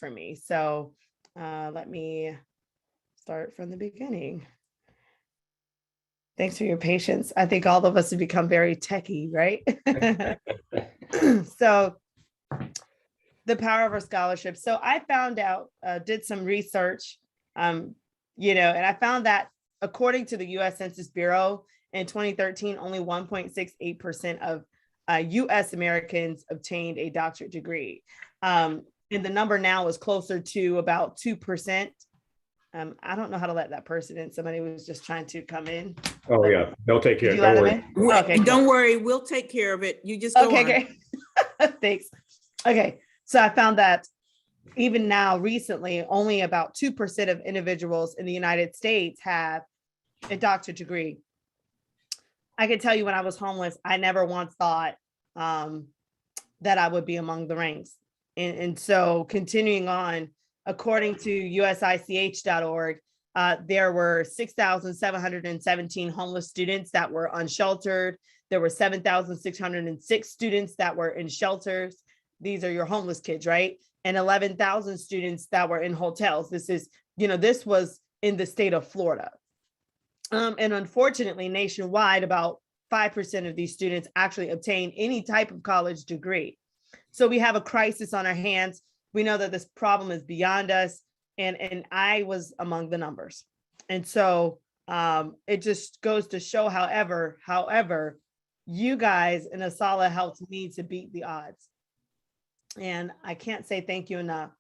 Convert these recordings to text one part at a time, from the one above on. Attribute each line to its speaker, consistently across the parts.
Speaker 1: for me. So let me start from the beginning. Thanks for your patience. I think all of us have become very techie, right? So the power of our scholarship. So I found out, did some research, and I found that according to the U.S. Census Bureau in 2013, only 1.68% of U.S. Americans obtained a doctorate degree. And the number now is closer to about 2%. I don't know how to let that person in. Somebody was just trying to come in.
Speaker 2: Oh, yeah, they'll take care of it. Don't worry.
Speaker 3: Okay, don't worry. We'll take care of it. You just go on.
Speaker 1: Great. Thanks. Okay, so I found that even now, recently, only about 2% of individuals in the United States have a doctorate degree. I can tell you when I was homeless, I never once thought that I would be among the ranks. And so continuing on, according to USICH.org, there were 6,717 homeless students that were unsheltered. There were 7,606 students that were in shelters. These are your homeless kids, right? And 11,000 students that were in hotels. This was in the state of Florida. And unfortunately, nationwide, about 5% of these students actually obtain any type of college degree. So we have a crisis on our hands. We know that this problem is beyond us. And I was among the numbers. And so it just goes to show, however, you guys in Asala helped me to beat the odds. And I can't say thank you enough.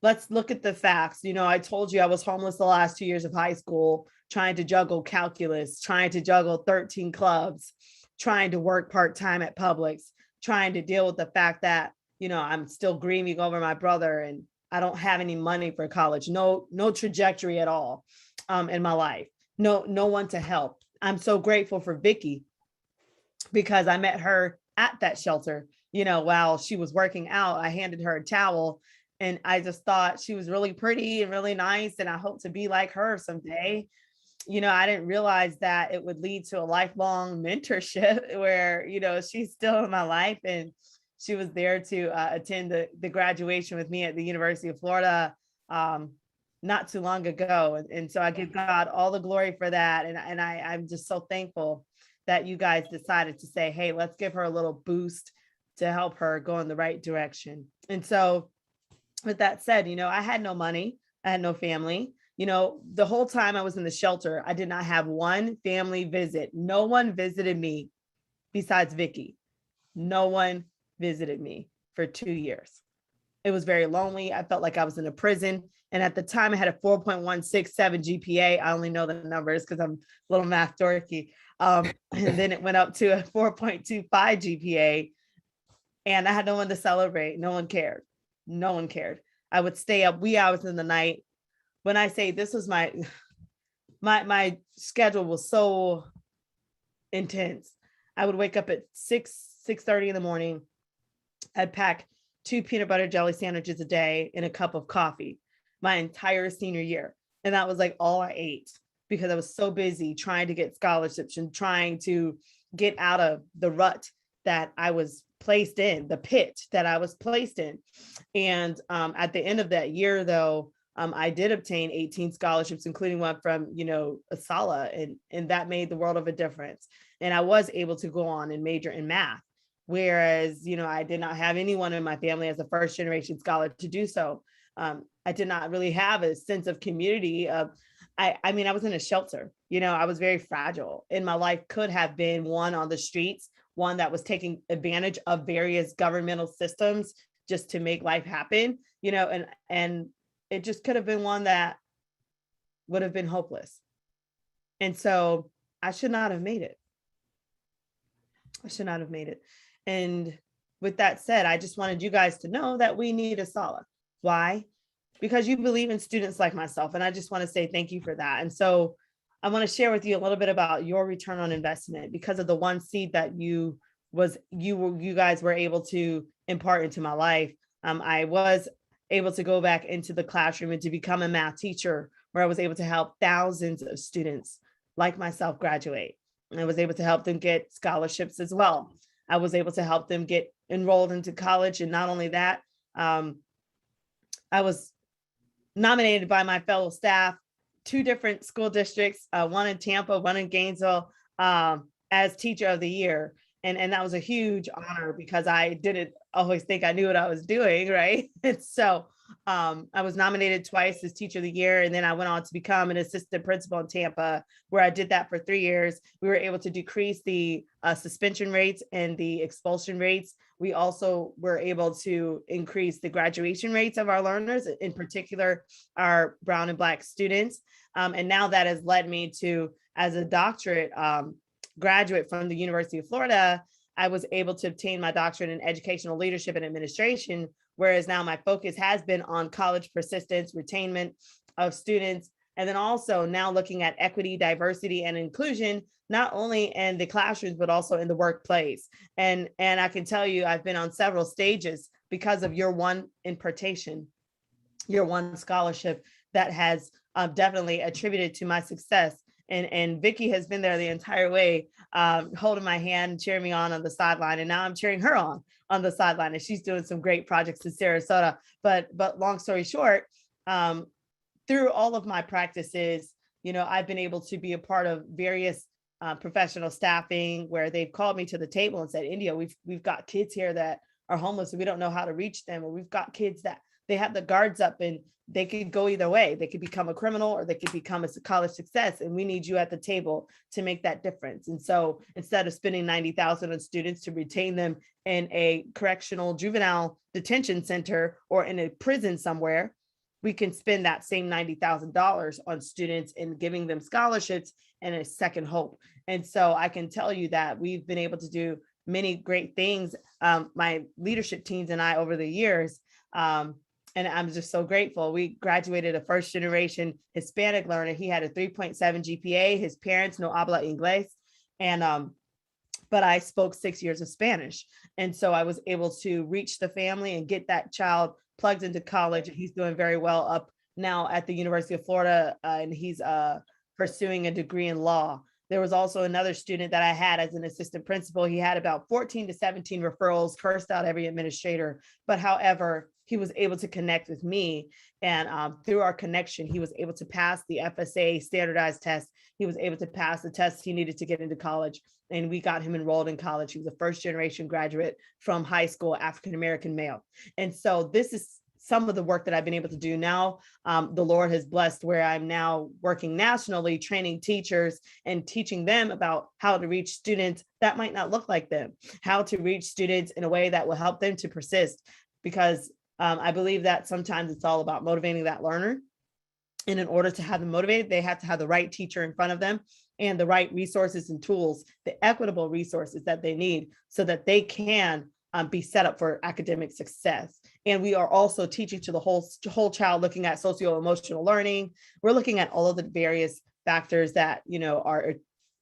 Speaker 1: Let's look at the facts. I told you I was homeless the last 2 years of high school, trying to juggle calculus, trying to juggle 13 clubs, trying to work part-time at Publix, trying to deal with the fact that, I'm still grieving over my brother and I don't have any money for college, no trajectory at all in my life, no one to help. I'm so grateful for Vicky because I met her at that shelter, while she was working out. I handed her a towel and I just thought she was really pretty and really nice. And I hope to be like her someday. I didn't realize that it would lead to a lifelong mentorship where, she's still in my life and she was there to attend the graduation with me at the University of Florida not too long ago. And so I give God all the glory for that. And I'm just so thankful that you guys decided to say, hey, let's give her a little boost to help her go in the right direction. And so with that said, I had no money, I had no family. The whole time I was in the shelter, I did not have one family visit. No one visited me besides Vicky. No one visited me for 2 years. It was very lonely. I felt like I was in a prison. And at the time I had a 4.167 GPA. I only know the numbers because I'm a little math dorky. And then it went up to a 4.25 GPA. And I had no one to celebrate. No one cared. No one cared. I would stay up wee hours in the night. When I say this was my schedule was so intense. I would wake up at 6:30 in the morning. I'd pack 2 peanut butter jelly sandwiches a day and a cup of coffee my entire senior year. And that was like all I ate because I was so busy trying to get scholarships and trying to get out of the rut that I was placed in, the pit that I was placed in. And at the end of that year, though, I did obtain 18 scholarships, including one from, Asala, and that made the world of a difference. And I was able to go on and major in math, whereas, I did not have anyone in my family as a first generation scholar to do so. I did not really have a sense of community. I was in a shelter, I was very fragile, and my life could have been one on the streets, one that was taking advantage of various governmental systems just to make life happen, and it just could have been one that would have been hopeless. And so I should not have made it. I should not have made it. And with that said, I just wanted you guys to know that we need Asala. Why? Because you believe in students like myself. And I just want to say thank you for that. And so I want to share with you a little bit about your return on investment because of the one seed that you guys were able to impart into my life. I was able to go back into the classroom and to become a math teacher where I was able to help thousands of students like myself graduate. And I was able to help them get scholarships as well. I was able to help them get enrolled into college. And not only that, I was nominated by my fellow staff, 2 different school districts, one in Tampa, one in Gainesville, as teacher of the year. And that was a huge honor because I didn't always think I knew what I was doing, right? And so I was nominated twice as teacher of the year, and then I went on to become an assistant principal in Tampa, where I did that for 3 years. We were able to decrease the suspension rates and the expulsion rates. We also were able to increase the graduation rates of our learners, in particular, our Brown and Black students. And now that has led me to, as a doctorate graduate from the University of Florida, I was able to obtain my doctorate in educational leadership and administration, whereas now my focus has been on college persistence, retainment of students, and then also now looking at equity, diversity, and inclusion, not only in the classrooms, but also in the workplace. And I can tell you, I've been on several stages because of your one impartation, your one scholarship that has definitely attributed to my success. And Vicky has been there the entire way, holding my hand and cheering me on the sideline. And now I'm cheering her on the sideline, and she's doing some great projects in Sarasota. But long story short, through all of my practices, I've been able to be a part of various professional staffing where they've called me to the table and said, India, we've got kids here that are homeless and we don't know how to reach them. Or we've got kids that they have the guards up and they could go either way. They could become a criminal or they could become a college success. And we need you at the table to make that difference. And so instead of spending $90,000 on students to retain them in a correctional juvenile detention center or in a prison somewhere, we can spend that same $90,000 on students and giving them scholarships and a second hope. And so I can tell you that we've been able to do many great things, my leadership teams and I, over the years. And I'm just so grateful. We graduated a first generation Hispanic learner. He had a 3.7 GPA. His parents no habla inglés. And but I spoke 6 years of Spanish. And so I was able to reach the family and get that child plugged into college. He's doing very well up now at the University of Florida, and he's pursuing a degree in law. There was also another student that I had as an assistant principal. He had about 14 to 17 referrals, cursed out every administrator. But however, he was able to connect with me. And through our connection, he was able to pass the FSA standardized test. He was able to pass the test he needed to get into college. And we got him enrolled in college. He was a first generation graduate from high school, African-American male. And so this is some of the work that I've been able to do now. The Lord has blessed where I'm now working nationally, training teachers and teaching them about how to reach students that might not look like them, how to reach students in a way that will help them to persist. Because I believe that sometimes it's all about motivating that learner. And in order to have them motivated, they have to have the right teacher in front of them and the right resources and tools, the equitable resources that they need so that they can be set up for academic success. And we are also teaching to the whole child, looking at socio-emotional learning. We're looking at all of the various factors that,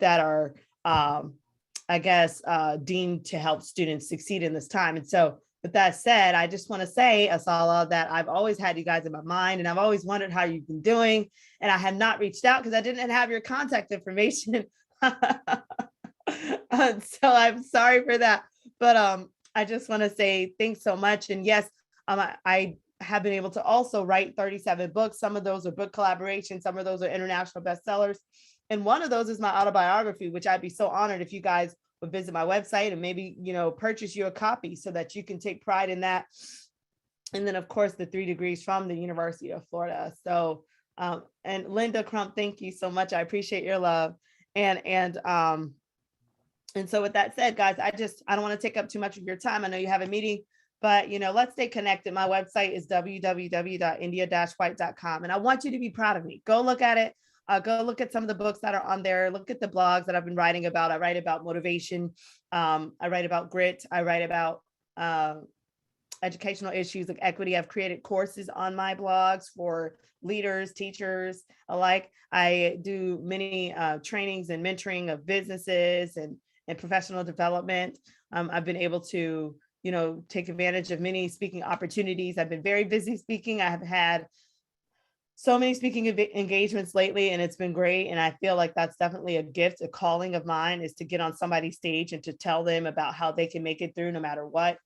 Speaker 1: are I guess, deemed to help students succeed in this time. And so with that said, I just want to say, Asala, that I've always had you guys in my mind, and I've always wondered how you've been doing. And I have not reached out because I didn't have your contact information. So I'm sorry for that. But I just want to say thanks so much. And yes, I have been able to also write 37 books. Some of those are book collaborations. Some of those are international bestsellers. And one of those is my autobiography, which I'd be so honored if you guys would visit my website and maybe, purchase you a copy so that you can take pride in that. And then, of course, the 3 degrees from the University of Florida. So, and Linda Crump, thank you so much. I appreciate your love. And so with that said, guys, I don't want to take up too much of your time. I know you have a meeting, but, let's stay connected. My website is www.india-white.com. And I want you to be proud of me. Go look at it. Go look at some of the books that are on there. Look at the blogs that I've been writing about. I write about motivation. I write about grit. I write about educational issues like equity. I've created courses on my blogs for leaders, teachers alike. I do many trainings and mentoring of businesses and professional development. I've been able to, take advantage of many speaking opportunities. I've been very busy speaking. I have had so many speaking engagements lately, and it's been great. And I feel like that's definitely a gift, a calling of mine, is to get on somebody's stage and to tell them about how they can make it through no matter what.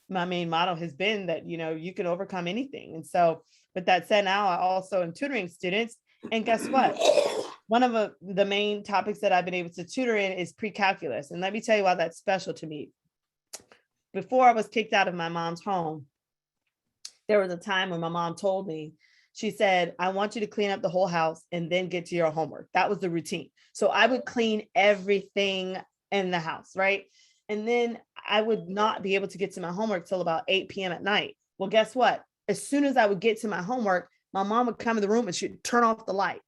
Speaker 1: my main motto has been that, you can overcome anything. And so with that said, now I also am tutoring students. And guess what? One of the main topics that I've been able to tutor in is pre-calculus. And let me tell you why that's special to me. Before I was kicked out of my mom's home, there was a time when my mom told me, she said, I want you to clean up the whole house and then get to your homework. That was the routine. So I would clean everything in the house, right? And then I would not be able to get to my homework till about 8 p.m. at night. Well, guess what? As soon as I would get to my homework, my mom would come in the room and she'd turn off the light.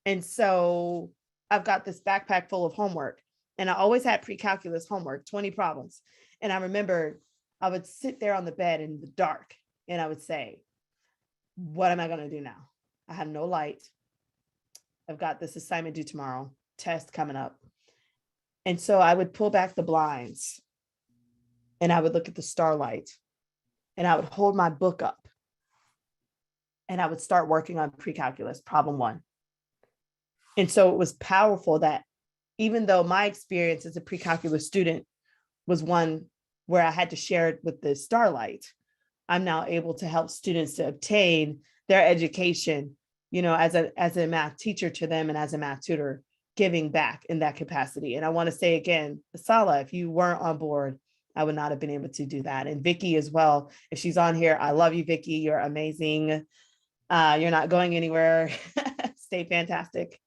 Speaker 1: And so I've got this backpack full of homework, and I always had pre-calculus homework, 20 problems. And I remember I would sit there on the bed in the dark and I would say, what am I going to do now? I have no light. I've got this assignment due tomorrow, test coming up. And so I would pull back the blinds and I would look at the starlight and I would hold my book up and I would start working on pre-calculus problem 1. And so it was powerful that even though my experience as a pre-calculus student was one where I had to share it with the starlight, I'm now able to help students to obtain their education, as a math teacher to them and as a math tutor, giving back in that capacity. And I want to say again, Sala, if you weren't on board, I would not have been able to do that. And Vicky as well, if she's on here, I love you, Vicky. You're amazing. You're not going anywhere. Stay fantastic.